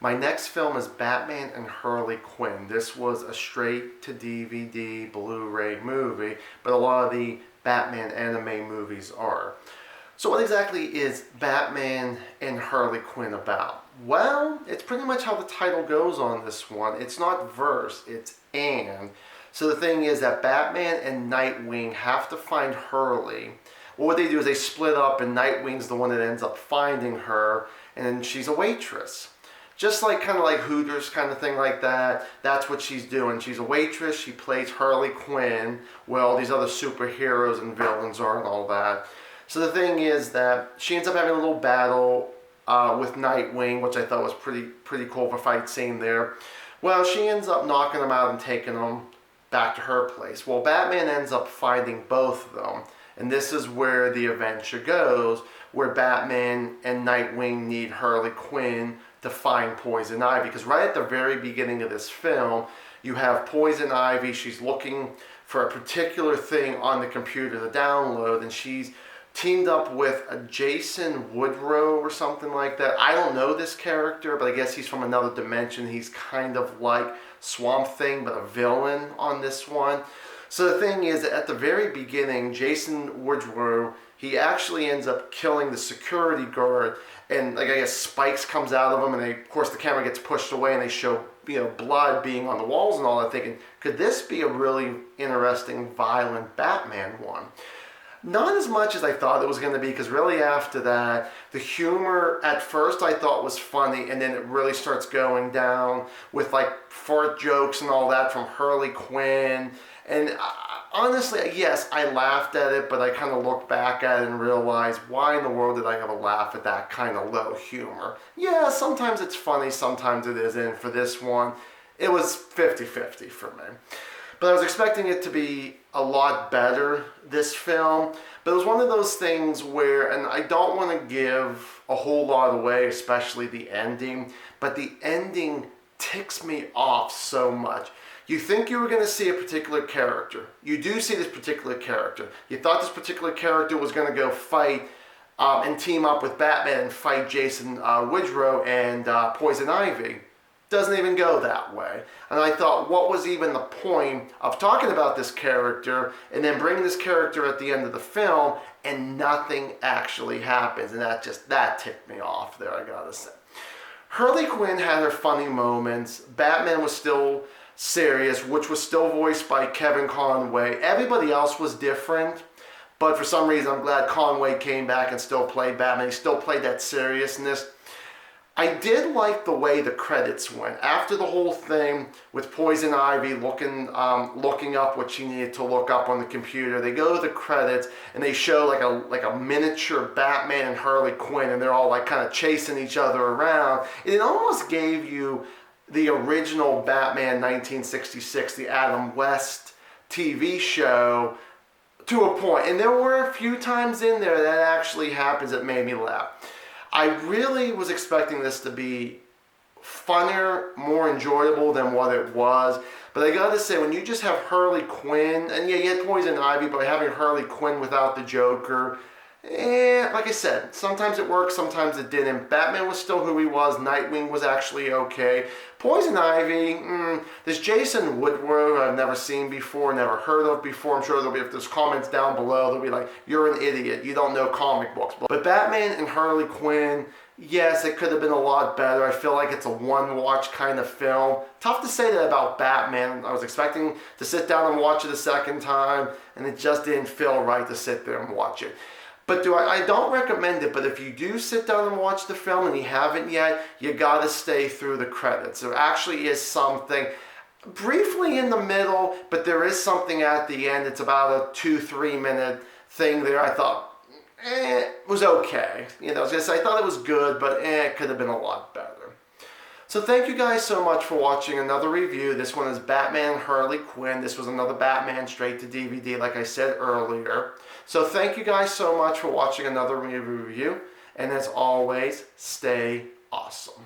My next film is Batman and Harley Quinn. This was a straight-to-DVD, Blu-ray movie, but a lot of the Batman anime movies are. So what exactly is Batman and Harley Quinn about? Well, it's pretty much how the title goes on this one. It's not verse, it's and. So the thing is that Batman and Nightwing have to find Harley. Well, what they do is they split up and Nightwing's the one that ends up finding her, and she's a waitress. Just like kind of like Hooters kind of thing like that. That's what she's doing. She's a waitress. She plays Harley Quinn, where all these other superheroes and villains are and all that. So the thing is that she ends up having a little battle with Nightwing, which I thought was pretty cool for fight scene there. Well, she ends up knocking him out and taking him back to her place. Well, Batman ends up finding both of them. And this is where the adventure goes, where Batman and Nightwing need Harley Quinn to find Poison Ivy. Because right at the very beginning of this film, you have Poison Ivy. She's looking for a particular thing on the computer to download, and she's teamed up with a Jason Woodrow or something like that. I don't know this character, but I guess he's from another dimension. He's kind of like Swamp Thing, but a villain on this one. So the thing is, at the very beginning, Jason Woodrow, he actually ends up killing the security guard, and like I guess spikes comes out of him, and of course the camera gets pushed away, and they show blood being on the walls and all that. Thinking, could this be a really interesting, violent Batman one? Not as much as I thought it was going to be, because really after that, the humor at first I thought was funny, and then it really starts going down with like fart jokes and all that from Harley Quinn. And honestly, yes, I laughed at it, but I kind of looked back at it and realized, why in the world did I have a laugh at that kind of low humor? Yeah, sometimes it's funny, sometimes it isn't. And for this one, it was 50-50 for me. But I was expecting it to be a lot better, this film. But it was one of those things where, and I don't want to give a whole lot away, especially the ending, but the ending ticks me off so much. You think you were going to see a particular character. You do see this particular character. You thought this particular character was going to go fight and team up with Batman and fight Jason Woodrow and Poison Ivy. Doesn't even go that way. And I thought, what was even the point of talking about this character and then bringing this character at the end of the film and nothing actually happens? And that ticked me off there, I gotta say. Harley Quinn had her funny moments. Batman was still serious, which was still voiced by Kevin Conway. Everybody else was different, but for some reason I'm glad Conway came back and still played Batman. He still played that seriousness. I did like the way the credits went. After the whole thing with Poison Ivy looking up what she needed to look up on the computer, they go to the credits and they show like a miniature Batman and Harley Quinn, and they're all like kind of chasing each other around. It almost gave you the original Batman 1966, the Adam West TV show, to a point. And there were a few times in there that actually happens that made me laugh. I really was expecting this to be funnier, more enjoyable than what it was. But I gotta say, when you just have Harley Quinn, and yeah, you had Poison Ivy, but having Harley Quinn without the Joker, like I said, sometimes it worked, sometimes it didn't. Batman was still who he was. Nightwing was actually okay. Poison Ivy, this Jason Woodrow I've never seen before, never heard of before. I'm sure there'll be, if there's comments down below, they'll be like, you're an idiot, you don't know comic books. But Batman and Harley Quinn, yes, it could have been a lot better. I feel like it's a one-watch kind of film. Tough to say that about Batman. I was expecting to sit down and watch it a second time, and it just didn't feel right to sit there and watch it. But I don't recommend it, but if you do sit down and watch the film and you haven't yet, you gotta stay through the credits. There actually is something briefly in the middle, but there is something at the end. It's about a 2-3 minute thing there. I thought, it was okay. I was gonna say, I thought it was good, but it could have been a lot better. So thank you guys so much for watching another review. This one is Batman Harley Quinn. This was another Batman straight to DVD, like I said earlier. So thank you guys so much for watching another review. And as always, stay awesome.